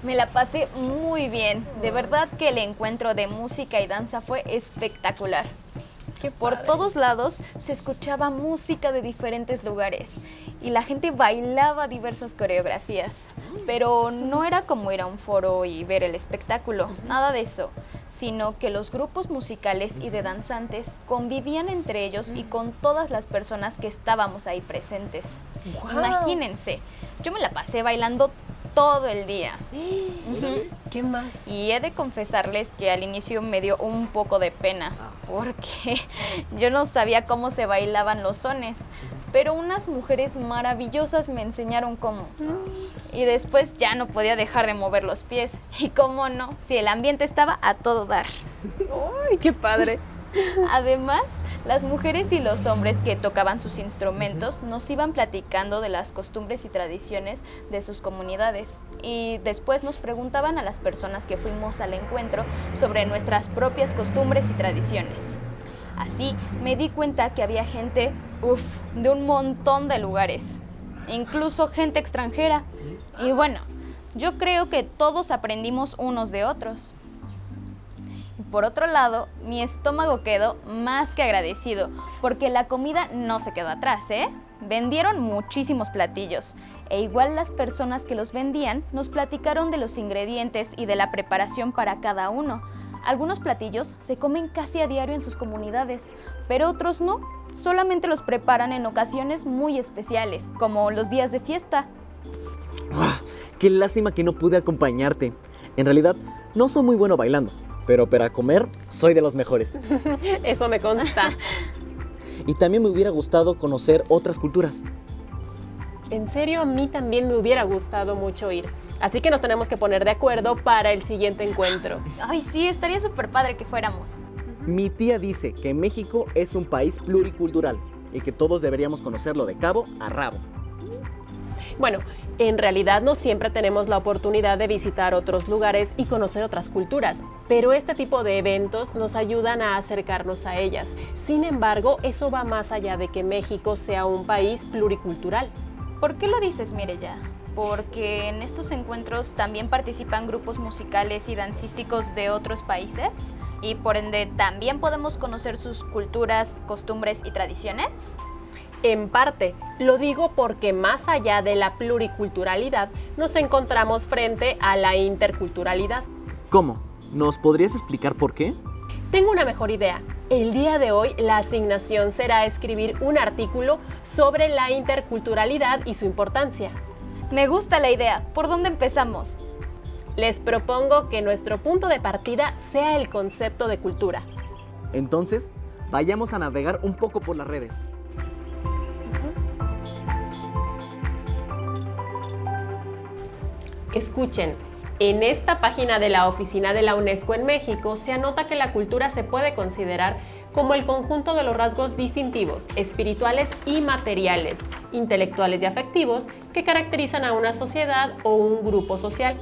Me la pasé muy bien. De verdad que el encuentro de música y danza fue espectacular. Por todos lados se escuchaba música de diferentes lugares y la gente bailaba diversas coreografías. Pero no era como ir a un foro y ver el espectáculo, nada de eso, sino que los grupos musicales y de danzantes convivían entre ellos y con todas las personas que estábamos ahí presentes. ¡Wow! Imagínense, yo me la pasé bailando todo el día. ¿Qué más? Y he de confesarles que al inicio me dio un poco de pena, porque yo no sabía cómo se bailaban los sones, pero unas mujeres maravillosas me enseñaron cómo. Y después ya no podía dejar de mover los pies. Y cómo no, si el ambiente estaba a todo dar. ¡Ay, qué padre! Además, las mujeres y los hombres que tocaban sus instrumentos nos iban platicando de las costumbres y tradiciones de sus comunidades. Y después nos preguntaban a las personas que fuimos al encuentro sobre nuestras propias costumbres y tradiciones. Así me di cuenta que había gente, de un montón de lugares, incluso gente extranjera. Y bueno, yo creo que todos aprendimos unos de otros. Por otro lado, mi estómago quedó más que agradecido, porque la comida no se quedó atrás, ¿eh? Vendieron muchísimos platillos, e igual las personas que los vendían nos platicaron de los ingredientes y de la preparación para cada uno. Algunos platillos se comen casi a diario en sus comunidades, pero otros no, solamente los preparan en ocasiones muy especiales, como los días de fiesta. ¡Qué lástima que no pude acompañarte! En realidad, no soy muy bueno bailando, pero para comer soy de los mejores. Eso me consta. Y también me hubiera gustado conocer otras culturas. En serio, a mí también me hubiera gustado mucho ir. Así que nos tenemos que poner de acuerdo para el siguiente encuentro. Ay, sí, estaría súper padre que fuéramos. Mi tía dice que México es un país pluricultural y que todos deberíamos conocerlo de cabo a rabo. Bueno, en realidad no siempre tenemos la oportunidad de visitar otros lugares y conocer otras culturas, pero este tipo de eventos nos ayudan a acercarnos a ellas. Sin embargo, eso va más allá de que México sea un país pluricultural. ¿Por qué lo dices, Mireya? ¿Porque en estos encuentros también participan grupos musicales y dancísticos de otros países? ¿Y por ende también podemos conocer sus culturas, costumbres y tradiciones? En parte, lo digo porque más allá de la pluriculturalidad, nos encontramos frente a la interculturalidad. ¿Cómo? ¿Nos podrías explicar por qué? Tengo una mejor idea. El día de hoy, la asignación será escribir un artículo sobre la interculturalidad y su importancia. Me gusta la idea. ¿Por dónde empezamos? Les propongo que nuestro punto de partida sea el concepto de cultura. Entonces, vayamos a navegar un poco por las redes. Escuchen, en esta página de la Oficina de la UNESCO en México se anota que la cultura se puede considerar como el conjunto de los rasgos distintivos, espirituales y materiales, intelectuales y afectivos que caracterizan a una sociedad o un grupo social,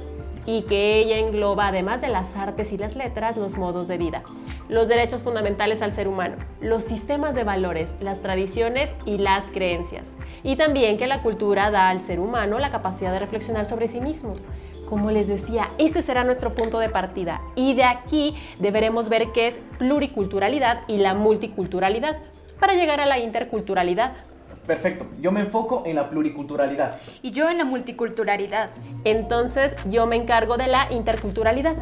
y que ella engloba, además de las artes y las letras, los modos de vida, los derechos fundamentales al ser humano, los sistemas de valores, las tradiciones y las creencias, y también que la cultura da al ser humano la capacidad de reflexionar sobre sí mismo. Como les decía, este será nuestro punto de partida, y de aquí deberemos ver qué es pluriculturalidad y la multiculturalidad, para llegar a la interculturalidad. Perfecto, yo me enfoco en la pluriculturalidad. Y yo en la multiculturalidad. Entonces, yo me encargo de la interculturalidad.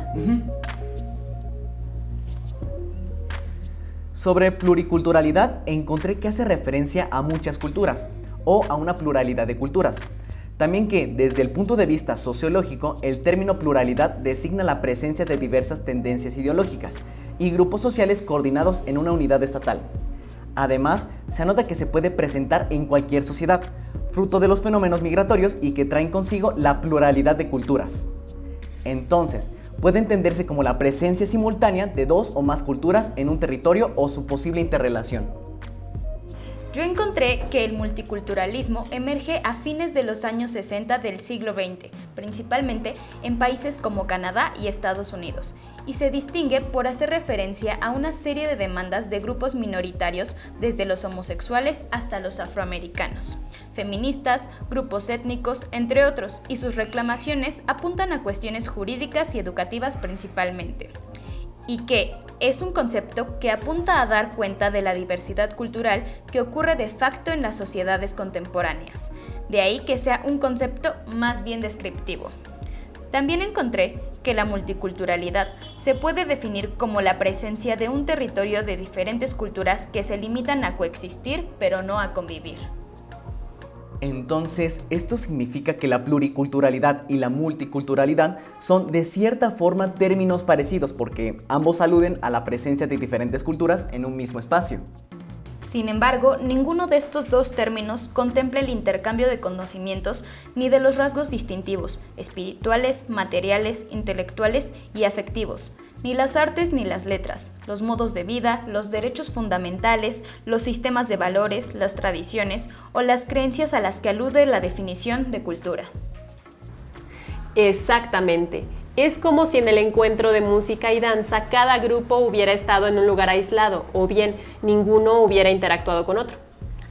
Sobre pluriculturalidad encontré que hace referencia a muchas culturas o a una pluralidad de culturas. También que, desde el punto de vista sociológico, el término pluralidad designa la presencia de diversas tendencias ideológicas y grupos sociales coordinados en una unidad estatal. Además, se anota que se puede presentar en cualquier sociedad, fruto de los fenómenos migratorios y que traen consigo la pluralidad de culturas. Entonces, puede entenderse como la presencia simultánea de dos o más culturas en un territorio o su posible interrelación. Yo encontré que el multiculturalismo emerge a fines de los años 60 del siglo XX, principalmente en países como Canadá y Estados Unidos, y se distingue por hacer referencia a una serie de demandas de grupos minoritarios, desde los homosexuales hasta los afroamericanos, feministas, grupos étnicos, entre otros, y sus reclamaciones apuntan a cuestiones jurídicas y educativas principalmente, y que es un concepto que apunta a dar cuenta de la diversidad cultural que ocurre de facto en las sociedades contemporáneas, de ahí que sea un concepto más bien descriptivo. También encontré que la multiculturalidad se puede definir como la presencia de un territorio de diferentes culturas que se limitan a coexistir, pero no a convivir. Entonces, esto significa que la pluriculturalidad y la multiculturalidad son de cierta forma términos parecidos porque ambos aluden a la presencia de diferentes culturas en un mismo espacio. Sin embargo, ninguno de estos dos términos contempla el intercambio de conocimientos ni de los rasgos distintivos, espirituales, materiales, intelectuales y afectivos, ni las artes ni las letras, los modos de vida, los derechos fundamentales, los sistemas de valores, las tradiciones o las creencias a las que alude la definición de cultura. Exactamente. Es como si en el encuentro de música y danza cada grupo hubiera estado en un lugar aislado o bien ninguno hubiera interactuado con otro.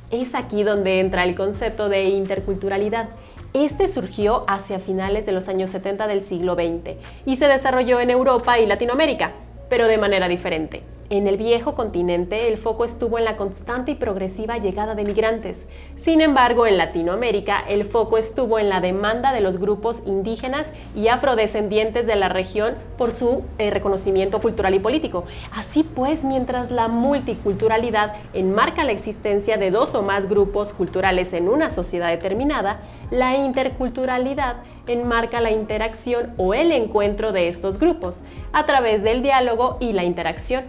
Es aquí donde entra el concepto de interculturalidad. Este surgió hacia finales de los años 70 del siglo XX y se desarrolló en Europa y Latinoamérica, pero de manera diferente. En el viejo continente, el foco estuvo en la constante y progresiva llegada de migrantes. Sin embargo, en Latinoamérica, el foco estuvo en la demanda de los grupos indígenas y afrodescendientes de la región por su reconocimiento cultural y político. Así pues, mientras la multiculturalidad enmarca la existencia de dos o más grupos culturales en una sociedad determinada, la interculturalidad enmarca la interacción o el encuentro de estos grupos a través del diálogo y la interacción.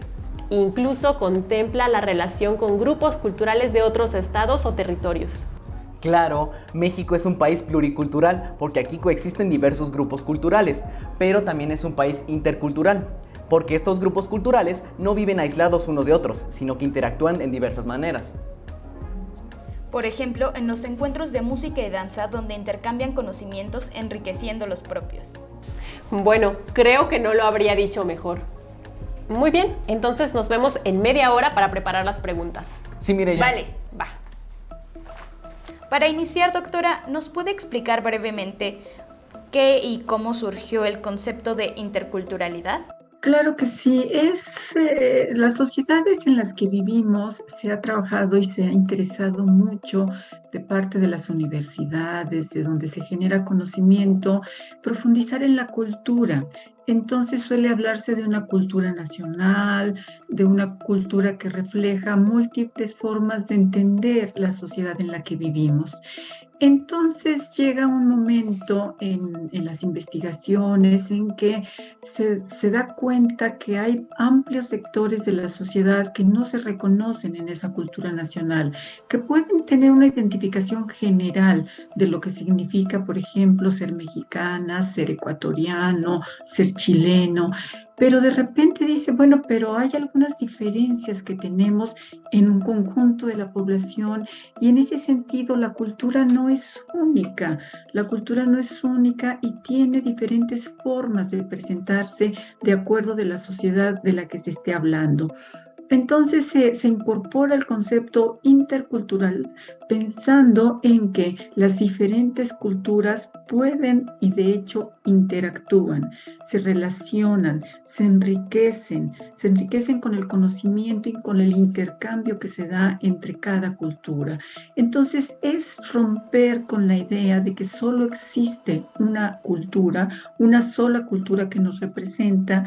Incluso contempla la relación con grupos culturales de otros estados o territorios. Claro, México es un país pluricultural porque aquí coexisten diversos grupos culturales, pero también es un país intercultural, porque estos grupos culturales no viven aislados unos de otros, sino que interactúan en diversas maneras. Por ejemplo, en los encuentros de música y danza donde intercambian conocimientos enriqueciendo los propios. Bueno, creo que no lo habría dicho mejor. Muy bien, entonces nos vemos en media hora para preparar las preguntas. Sí, Mireya. Vale. Va. Para iniciar, doctora, ¿nos puede explicar brevemente qué y cómo surgió el concepto de interculturalidad? Claro que sí, las sociedades en las que vivimos se ha trabajado y se ha interesado mucho de parte de las universidades, de donde se genera conocimiento, profundizar en la cultura. Entonces suele hablarse de una cultura nacional, de una cultura que refleja múltiples formas de entender la sociedad en la que vivimos. Entonces llega un momento en las investigaciones en que se da cuenta que hay amplios sectores de la sociedad que no se reconocen en esa cultura nacional, que pueden tener una identificación general de lo que significa, por ejemplo, ser mexicana, ser ecuatoriano, ser chileno, pero de repente dice, bueno, pero hay algunas diferencias que tenemos en un conjunto de la población y en ese sentido la cultura no es única. La cultura no es única y tiene diferentes formas de presentarse de acuerdo de la sociedad de la que se esté hablando. Entonces se incorpora el concepto intercultural pensando en que las diferentes culturas pueden y de hecho interactúan, se relacionan, se enriquecen con el conocimiento y con el intercambio que se da entre cada cultura. Entonces es romper con la idea de que solo existe una cultura, una sola cultura que nos representa,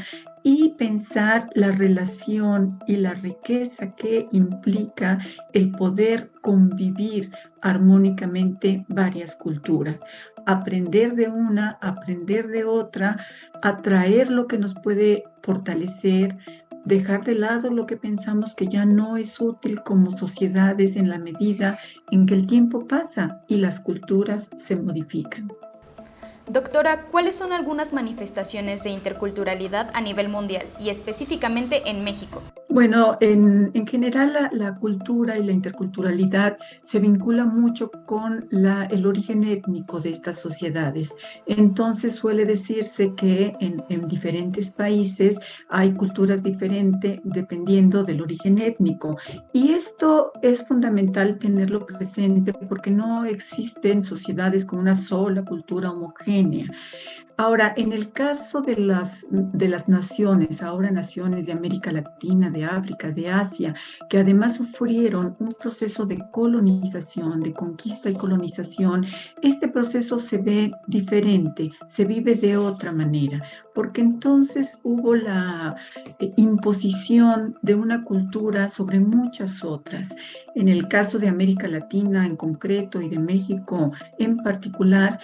y pensar la relación y la riqueza que implica el poder convivir armónicamente varias culturas. Aprender de una, aprender de otra, atraer lo que nos puede fortalecer, dejar de lado lo que pensamos que ya no es útil como sociedades en la medida en que el tiempo pasa y las culturas se modifican. Doctora, ¿cuáles son algunas manifestaciones de interculturalidad a nivel mundial y específicamente en México? Bueno, en general la cultura y la interculturalidad se vincula mucho con el origen étnico de estas sociedades. Entonces suele decirse que en diferentes países hay culturas diferentes dependiendo del origen étnico. Y esto es fundamental tenerlo presente porque no existen sociedades con una sola cultura homogénea. Ahora, en el caso de las naciones, ahora naciones de América Latina, de África, de Asia, que además sufrieron un proceso de colonización, de conquista y colonización, este proceso se ve diferente, se vive de otra manera, porque entonces hubo la imposición de una cultura sobre muchas otras. En el caso de América Latina en concreto y de México en particular,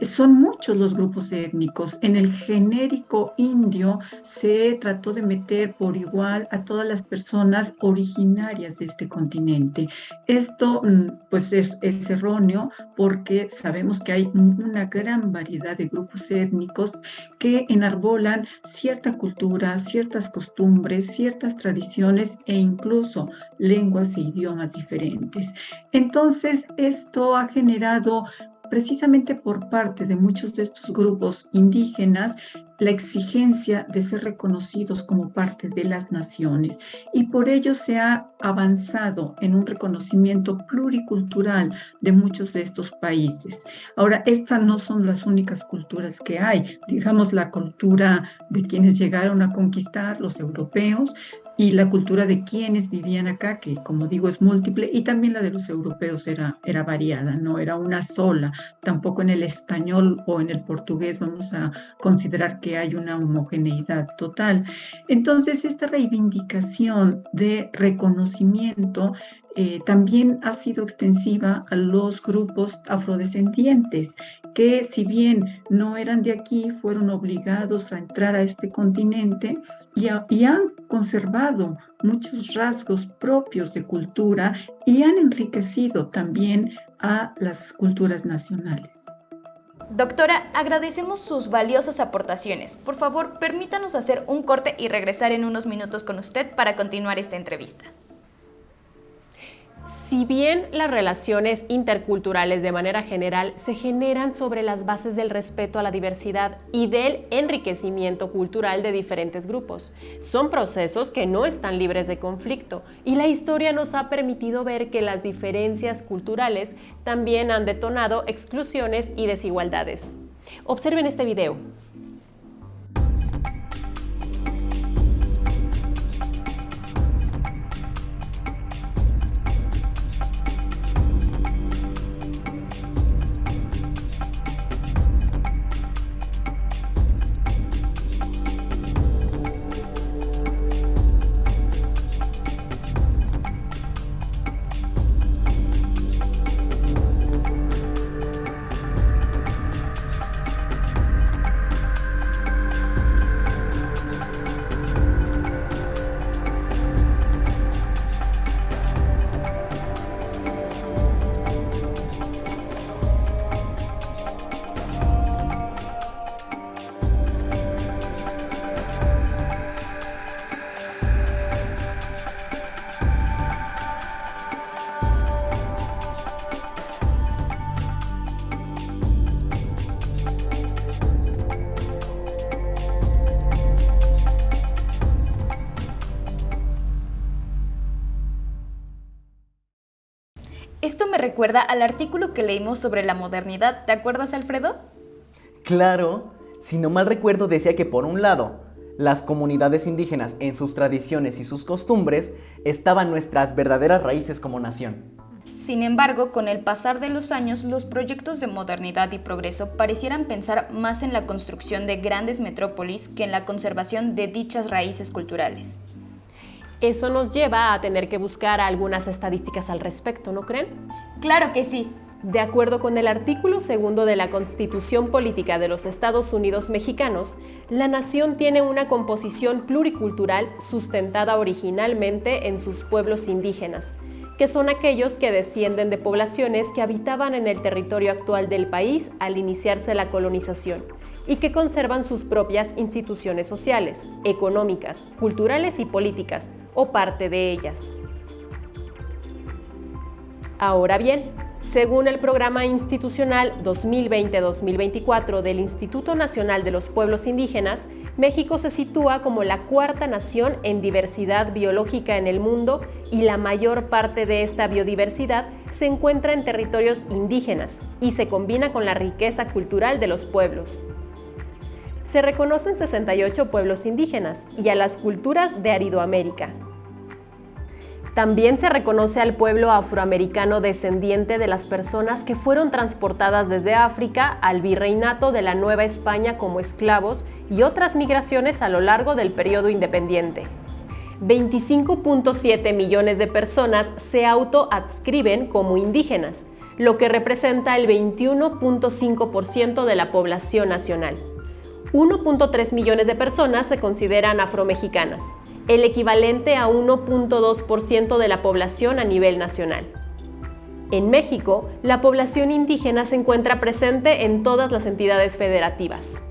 son muchos los grupos étnicos. En el genérico indio se trató de meter por igual a todas las personas originarias de este continente. Esto pues es erróneo porque sabemos que hay una gran variedad de grupos étnicos que enarbolan cierta cultura, ciertas costumbres, ciertas tradiciones e incluso lenguas e idiomas diferentes. Entonces, esto ha generado precisamente por parte de muchos de estos grupos indígenas la exigencia de ser reconocidos como parte de las naciones y por ello se ha avanzado en un reconocimiento pluricultural de muchos de estos países. Ahora, estas no son las únicas culturas que hay, digamos la cultura de quienes llegaron a conquistar, los europeos, y la cultura de quienes vivían acá, que como digo es múltiple, y también la de los europeos era variada, no era una sola. Tampoco en el español o en el portugués vamos a considerar que hay una homogeneidad total. Entonces, esta reivindicación de reconocimiento también ha sido extensiva a los grupos afrodescendientes, que si bien no eran de aquí, fueron obligados a entrar a este continente y han conservado muchos rasgos propios de cultura y han enriquecido también a las culturas nacionales. Doctora, agradecemos sus valiosas aportaciones. Por favor, permítanos hacer un corte y regresar en unos minutos con usted para continuar esta entrevista. Si bien las relaciones interculturales de manera general se generan sobre las bases del respeto a la diversidad y del enriquecimiento cultural de diferentes grupos, son procesos que no están libres de conflicto y la historia nos ha permitido ver que las diferencias culturales también han detonado exclusiones y desigualdades. Observen este video. Esto me recuerda al artículo que leímos sobre la modernidad. ¿Te acuerdas, Alfredo? Claro, si no mal recuerdo decía que por un lado, las comunidades indígenas en sus tradiciones y sus costumbres estaban nuestras verdaderas raíces como nación. Sin embargo, con el pasar de los años, los proyectos de modernidad y progreso parecieran pensar más en la construcción de grandes metrópolis que en la conservación de dichas raíces culturales. Eso nos lleva a tener que buscar algunas estadísticas al respecto, ¿no creen? Claro que sí. De acuerdo con el artículo 2 de la Constitución Política de los Estados Unidos Mexicanos, la nación tiene una composición pluricultural sustentada originalmente en sus pueblos indígenas, que son aquellos que descienden de poblaciones que habitaban en el territorio actual del país al iniciarse la colonización, y que conservan sus propias instituciones sociales, económicas, culturales y políticas, o parte de ellas. Ahora bien, según el Programa Institucional 2020-2024 del Instituto Nacional de los Pueblos Indígenas, México se sitúa como la cuarta nación en diversidad biológica en el mundo y la mayor parte de esta biodiversidad se encuentra en territorios indígenas y se combina con la riqueza cultural de los pueblos. Se reconocen 68 pueblos indígenas y a las culturas de Aridoamérica. También se reconoce al pueblo afroamericano descendiente de las personas que fueron transportadas desde África al virreinato de la Nueva España como esclavos y otras migraciones a lo largo del periodo independiente. 25.7 millones de personas se autoadscriben como indígenas, lo que representa el 21.5% de la población nacional. 1.3 millones de personas se consideran afromexicanas, el equivalente a 1.2% de la población a nivel nacional. En México, la población indígena se encuentra presente en todas las entidades federativas.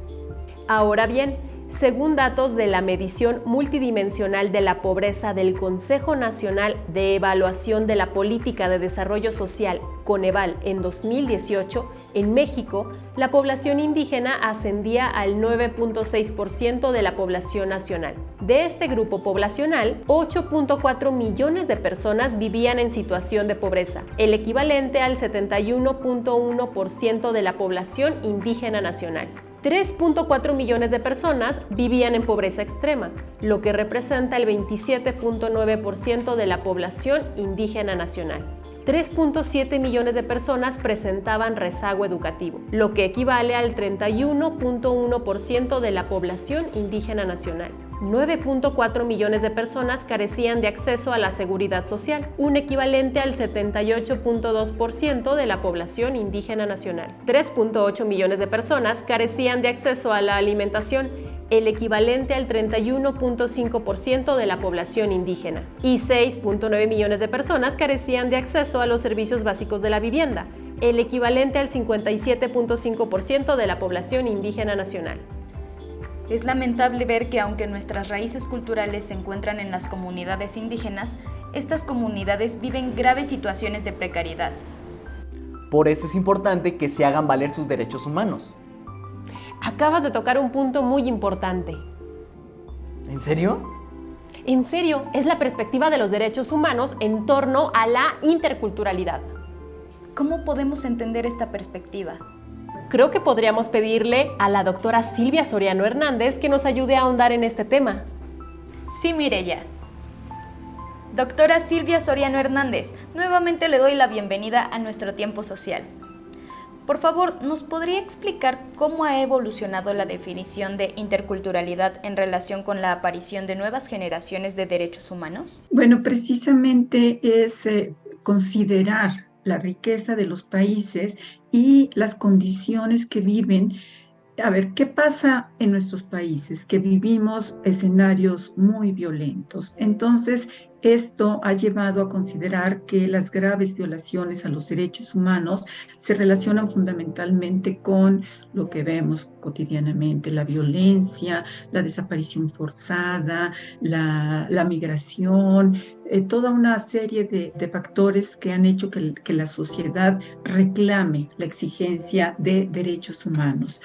Ahora bien, según datos de la medición multidimensional de la pobreza del Consejo Nacional de Evaluación de la Política de Desarrollo Social, Coneval, en 2018, en México, la población indígena ascendía al 9.6% de la población nacional. De este grupo poblacional, 8.4 millones de personas vivían en situación de pobreza, el equivalente al 71.1% de la población indígena nacional. 3.4 millones de personas vivían en pobreza extrema, lo que representa el 27.9% de la población indígena nacional. 3.7 millones de personas presentaban rezago educativo, lo que equivale al 31.1% de la población indígena nacional. 9.4 millones de personas carecían de acceso a la seguridad social, un equivalente al 78.2% de la población indígena nacional. 3.8 millones de personas carecían de acceso a la alimentación, el equivalente al 31.5% de la población indígena. Y 6.9 millones de personas carecían de acceso a los servicios básicos de la vivienda, el equivalente al 57.5% de la población indígena nacional. Es lamentable ver que aunque nuestras raíces culturales se encuentran en las comunidades indígenas, estas comunidades viven graves situaciones de precariedad. Por eso es importante que se hagan valer sus derechos humanos. Acabas de tocar un punto muy importante. ¿En serio? En serio, es la perspectiva de los derechos humanos en torno a la interculturalidad. ¿Cómo podemos entender esta perspectiva? Creo que podríamos pedirle a la doctora Silvia Soriano Hernández que nos ayude a ahondar en este tema. Sí, Mireya. Doctora Silvia Soriano Hernández, nuevamente le doy la bienvenida a nuestro tiempo social. Por favor, ¿nos podría explicar cómo ha evolucionado la definición de interculturalidad en relación con la aparición de nuevas generaciones de derechos humanos? Bueno, precisamente es considerar la riqueza de los países y las condiciones que viven. A ver, ¿qué pasa en nuestros países? Que vivimos escenarios muy violentos. Entonces, esto ha llevado a considerar que las graves violaciones a los derechos humanos se relacionan fundamentalmente con lo que vemos cotidianamente, la violencia, la desaparición forzada, la migración, toda una serie de factores que han hecho que la sociedad reclame la exigencia de derechos humanos,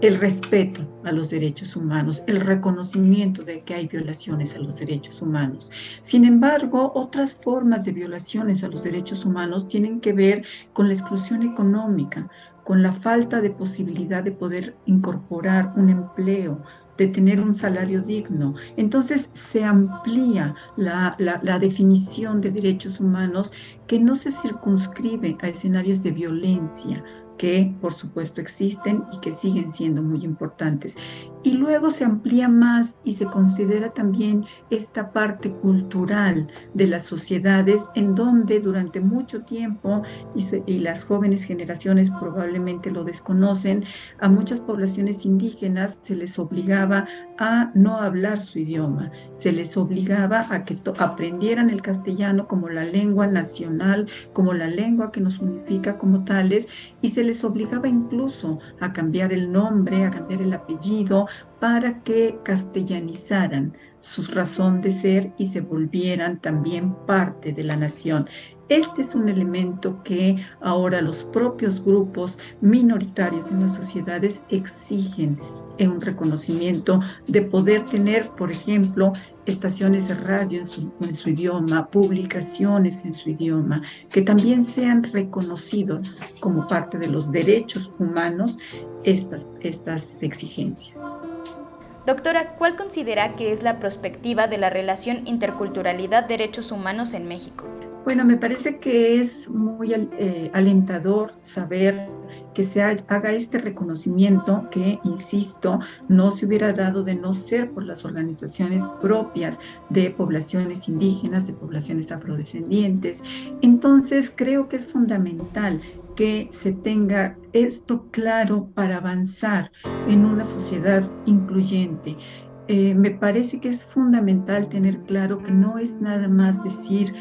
el respeto a los derechos humanos, el reconocimiento de que hay violaciones a los derechos humanos. Sin embargo, otras formas de violaciones a los derechos humanos tienen que ver con la exclusión económica, con la falta de posibilidad de poder incorporar un empleo, de tener un salario digno. Entonces se amplía la definición de derechos humanos, que no se circunscribe a escenarios de violencia, que por supuesto existen y que siguen siendo muy importantes. Y luego se amplía más y se considera también esta parte cultural de las sociedades en donde durante mucho tiempo, y las jóvenes generaciones probablemente lo desconocen, a muchas poblaciones indígenas se les obligaba a no hablar su idioma, se les obligaba a que aprendieran el castellano como la lengua nacional, como la lengua que nos unifica como tales, y se les obligaba incluso a cambiar el nombre, a cambiar el apellido, para que castellanizaran su razón de ser y se volvieran también parte de la nación. Este es un elemento que ahora los propios grupos minoritarios en las sociedades exigen un reconocimiento de poder tener, por ejemplo, estaciones de radio en su idioma, publicaciones en su idioma, que también sean reconocidos como parte de los derechos humanos estas exigencias. Doctora, ¿cuál considera que es la perspectiva de la relación interculturalidad-derechos humanos en México? Bueno, me parece que es muy alentador saber que se haga este reconocimiento que, insisto, no se hubiera dado de no ser por las organizaciones propias de poblaciones indígenas, de poblaciones afrodescendientes. Entonces, creo que es fundamental que se tenga esto claro para avanzar en una sociedad incluyente. Me parece que es fundamental tener claro que no es nada más decir: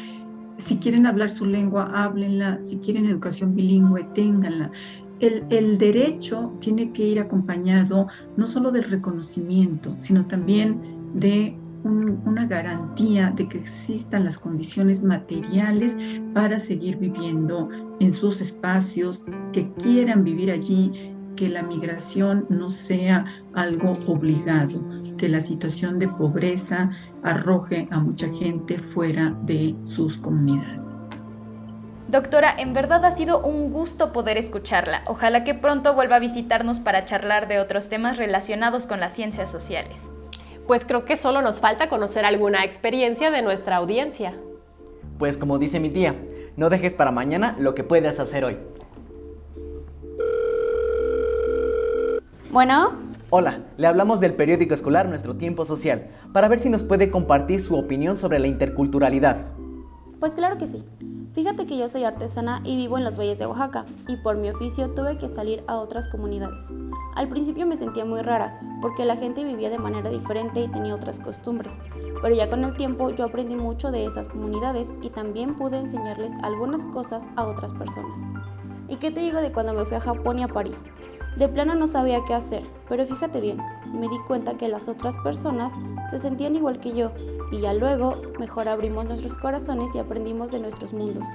si quieren hablar su lengua, háblenla; si quieren educación bilingüe, ténganla. El derecho tiene que ir acompañado no solo del reconocimiento, sino también de una garantía de que existan las condiciones materiales para seguir viviendo en sus espacios, que quieran vivir allí, que la migración no sea algo obligado, que la situación de pobreza arroje a mucha gente fuera de sus comunidades. Doctora, en verdad ha sido un gusto poder escucharla. Ojalá que pronto vuelva a visitarnos para charlar de otros temas relacionados con las ciencias sociales. Pues creo que solo nos falta conocer alguna experiencia de nuestra audiencia. Pues como dice mi tía, no dejes para mañana lo que puedas hacer hoy. Bueno. Hola, le hablamos del periódico escolar Nuestro Tiempo Social, para ver si nos puede compartir su opinión sobre la interculturalidad. Pues claro que sí. Fíjate que yo soy artesana y vivo en los valles de Oaxaca, y por mi oficio tuve que salir a otras comunidades. Al principio me sentía muy rara, porque la gente vivía de manera diferente y tenía otras costumbres, pero ya con el tiempo yo aprendí mucho de esas comunidades y también pude enseñarles algunas cosas a otras personas. ¿Y qué te digo de cuando me fui a Japón y a París? De plano no sabía qué hacer, pero fíjate bien, me di cuenta que las otras personas se sentían igual que yo, y ya luego mejor abrimos nuestros corazones y aprendimos de nuestros mundos.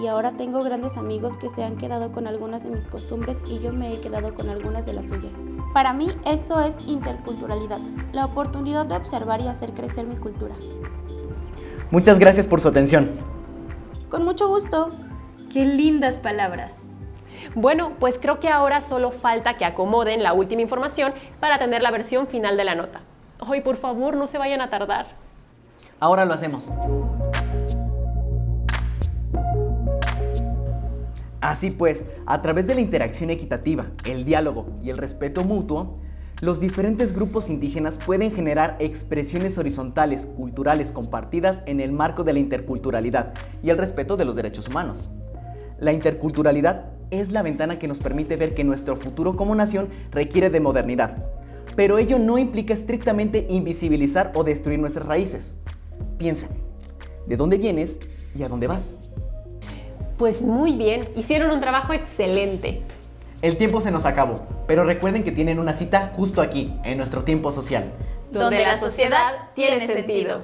Y ahora tengo grandes amigos que se han quedado con algunas de mis costumbres y yo me he quedado con algunas de las suyas. Para mí eso es interculturalidad, la oportunidad de observar y hacer crecer mi cultura. Muchas gracias por su atención. Con mucho gusto. ¡Qué lindas palabras! Bueno, pues creo que ahora solo falta que acomoden la última información para tener la versión final de la nota. Ay, por favor, no se vayan a tardar. Ahora lo hacemos. Así pues, a través de la interacción equitativa, el diálogo y el respeto mutuo, los diferentes grupos indígenas pueden generar expresiones horizontales, culturales compartidas en el marco de la interculturalidad y el respeto de los derechos humanos. La interculturalidad es la ventana que nos permite ver que nuestro futuro como nación requiere de modernidad, pero ello no implica estrictamente invisibilizar o destruir nuestras raíces. Piensa, ¿de dónde vienes y a dónde vas? Pues muy bien, hicieron un trabajo excelente. El tiempo se nos acabó, pero recuerden que tienen una cita justo aquí, en Nuestro Tiempo Social. Donde la sociedad tiene sentido.